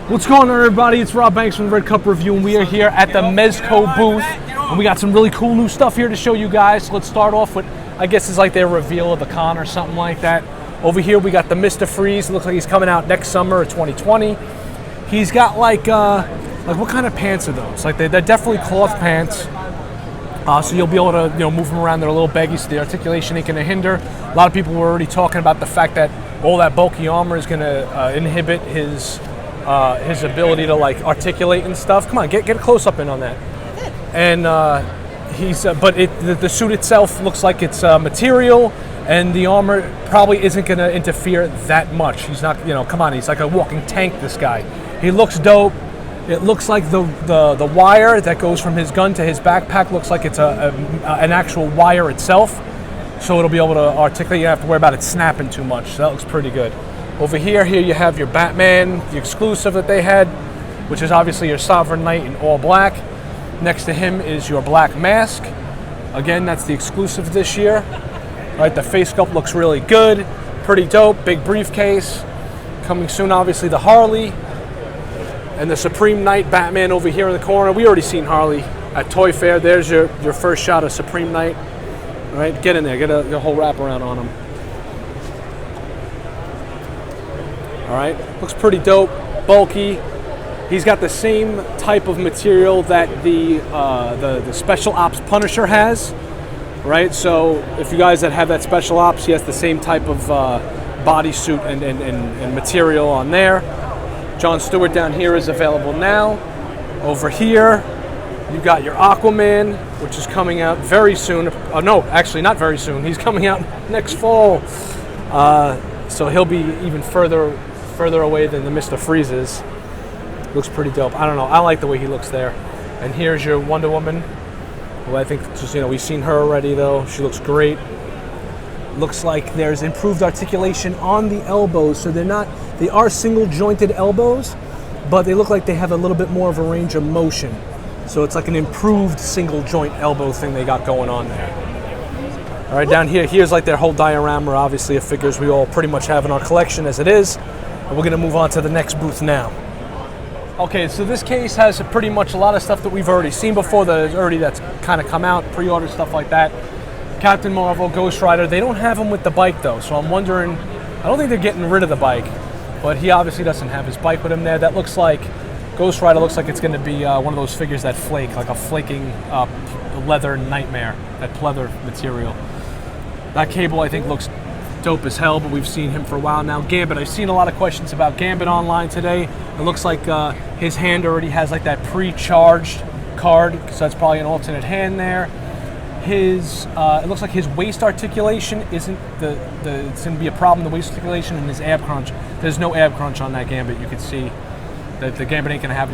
What's going on, everybody? It's Rob Banks from the Red Cup Review, and we are here at the Mezco booth, and we got some really cool new stuff here to show you guys. Let's start off with, I guess it's like their reveal of the con or something like that. Over here we got the Mr. Freeze. It looks like he's coming out next summer of 2020. He's got like what kind of pants are those? Like they're definitely cloth pants. So you'll be able to move them around. They're a little baggy, so the articulation ain't gonna hinder. A lot of people were already talking about the fact that all that bulky armor is gonna inhibit his ability to like articulate and stuff. Come on, get a close up in on that. And the suit itself looks like it's material, and the armor probably isn't going to interfere that much. He's not, come on, he's like a walking tank. This guy, he looks dope. It looks like the wire that goes from his gun to his backpack looks like it's an actual wire itself. So it'll be able to articulate. You don't have to worry about it snapping too much. So that looks pretty good. Over here you have your Batman, the exclusive that they had, which is obviously your Sovereign Knight in all black. Next to him is your Black Mask. Again, that's the exclusive this year. All right, the face sculpt looks really good, pretty dope. Big briefcase. Coming soon, obviously, the Harley. And the Supreme Knight Batman over here in the corner. We already seen Harley at Toy Fair. There's your first shot of Supreme Knight. All right, get in there, get a whole wraparound on him. All right, looks pretty dope, bulky. He's got the same type of material that the Special Ops Punisher has, right? So if you guys that have that Special Ops, he has the same type of bodysuit and material on there. John Stewart down here is available now. Over here, you got your Aquaman, which is coming out very soon. No, actually not very soon. He's coming out next fall. So he'll be even further away than the Mr. Freeze is. Looks pretty dope. I don't know. I like the way he looks there. And here's your Wonder Woman. Well, I think just we've seen her already though. She looks great. Looks like there's improved articulation on the elbows, so they are single jointed elbows, but they look like they have a little bit more of a range of motion. So it's like an improved single joint elbow thing they got going on there. All right, down here's like their whole diorama, obviously, of figures we all pretty much have in our collection as it is. And we're going to move on to the next booth now. Okay, so this case has pretty much a lot of stuff that we've already seen before, that's kind of come out, pre-order stuff like that. Captain Marvel, Ghost Rider, they don't have him with the bike though, so I'm wondering, I don't think they're getting rid of the bike, but he obviously doesn't have his bike with him there. That looks like, Ghost Rider looks like it's going to be one of those figures that flake, like a flaking leather nightmare, that pleather material. That Cable I think looks dope as hell, but we've seen him for a while now. Gambit, I've seen a lot of questions about Gambit online today. It looks like his hand already has like that pre-charged card, so that's probably an alternate hand there. It looks like his waist articulation isn't it's going to be a problem, the waist articulation and his ab crunch. There's no ab crunch on that Gambit. You can see that the Gambit ain't going to have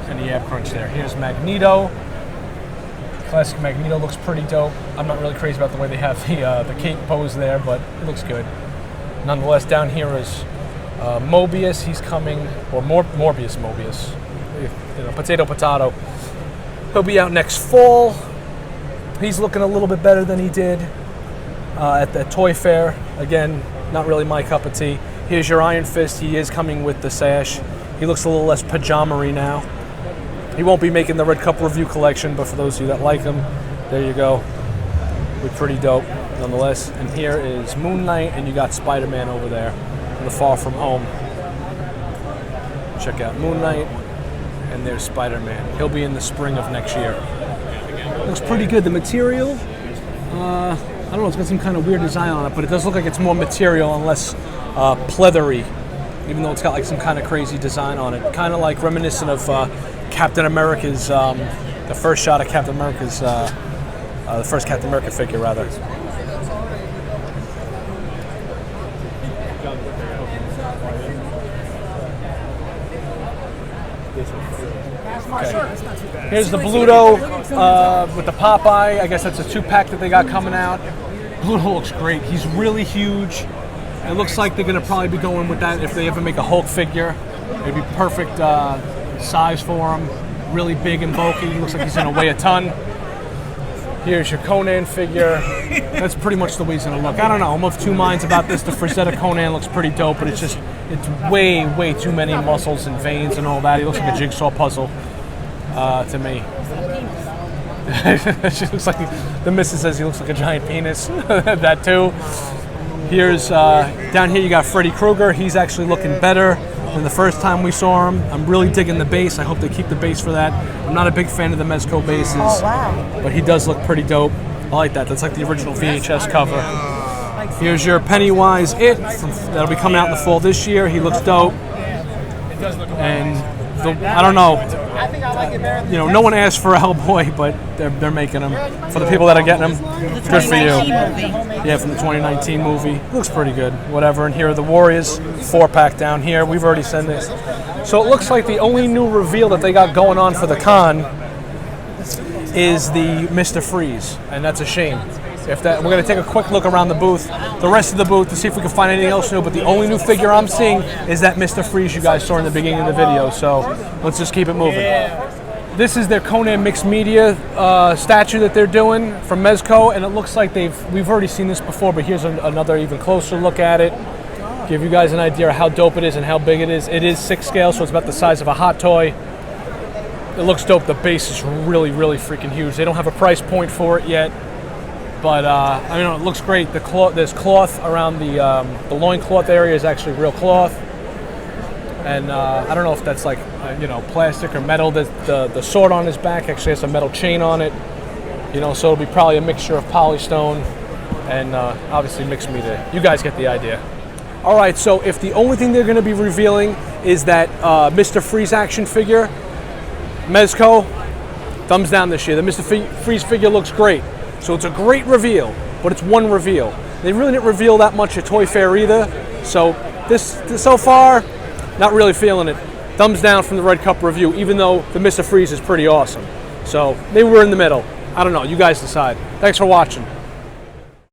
any ab crunch there. Here's Magneto. Classic Magneto looks pretty dope. I'm not really crazy about the way they have the cape pose there, but it looks good. Nonetheless, down here is Mobius. He's coming, or Morbius. Potato. He'll be out next fall. He's looking a little bit better than he did at the Toy Fair. Again, not really my cup of tea. Here's your Iron Fist. He is coming with the sash. He looks a little less pajama-y now. He won't be making the Red Cup Review collection, but for those of you that like him, there you go. We're pretty dope, nonetheless. And here is Moon Knight, and you got Spider-Man over there in the Far From Home. Check out Moon Knight, and there's Spider-Man. He'll be in the spring of next year. Looks pretty good. The material, I don't know, it's got some kind of weird design on it, but it does look like it's more material and less pleathery, even though it's got like some kind of crazy design on it. Kind of like reminiscent of Captain America's, the first shot of Captain America's, the first Captain America figure, rather. Okay. Here's the Bluto with the Popeye. I guess that's a 2-pack that they got coming out. Bluto looks great. He's really huge. It looks like they're going to probably be going with that if they ever make a Hulk figure. It'd be perfect size for him. Really big and bulky. He looks like he's going to weigh a ton. Here's your Conan figure. That's pretty much the way he's gonna look. I don't know, I'm of two minds about this. The Frazetta Conan looks pretty dope, but it's way, way too many muscles and veins and all that. He looks like a jigsaw puzzle to me. She looks like, the missus says he looks like a giant penis. That too. Here's, down here you got Freddy Krueger. He's actually looking better than the first time we saw him. I'm really digging the base. I hope they keep the base for that. I'm not a big fan of the Mezco bases. Oh, wow. But he does look pretty dope. I like that. That's like the original VHS cover. Here's your Pennywise that'll be coming out in the fall this year. He looks dope. And I don't know. You know, no one asked for a Hellboy, but they're making them. For the people that are getting them, good for you. Yeah, from the 2019 movie. Looks pretty good. Whatever. And here are the Warriors 4-pack down here. We've already seen this. So it looks like the only new reveal that they got going on for the con is the Mr. Freeze, and that's a shame. We're going to take a quick look around the booth, the rest of the booth, to see if we can find anything else new, but the only new figure I'm seeing is that Mr. Freeze you guys saw in the beginning of the video, so let's just keep it moving. This is their Conan Mixed Media statue that they're doing from Mezco, and it looks like we've already seen this before, but here's another even closer look at it. Give you guys an idea of how dope it is and how big it is. It is 6 scale, so it's about the size of a hot toy. It looks dope. The base is really, really freaking huge. They don't have a price point for it yet. But, I mean, it looks great. There's cloth around the loincloth area is actually real cloth. And I don't know if that's like, plastic or metal. The sword on his back actually has a metal chain on it. So it'll be probably a mixture of polystone and obviously mixed media. You guys get the idea. All right, so if the only thing they're going to be revealing is that Mr. Freeze action figure, Mezco, thumbs down this year. The Mr. Freeze figure looks great. So it's a great reveal, but it's one reveal. They really didn't reveal that much at Toy Fair either. So this so far, not really feeling it. Thumbs down from the Red Cup review, even though the Mr. Freeze is pretty awesome. So they were in the middle. I don't know, you guys decide. Thanks for watching.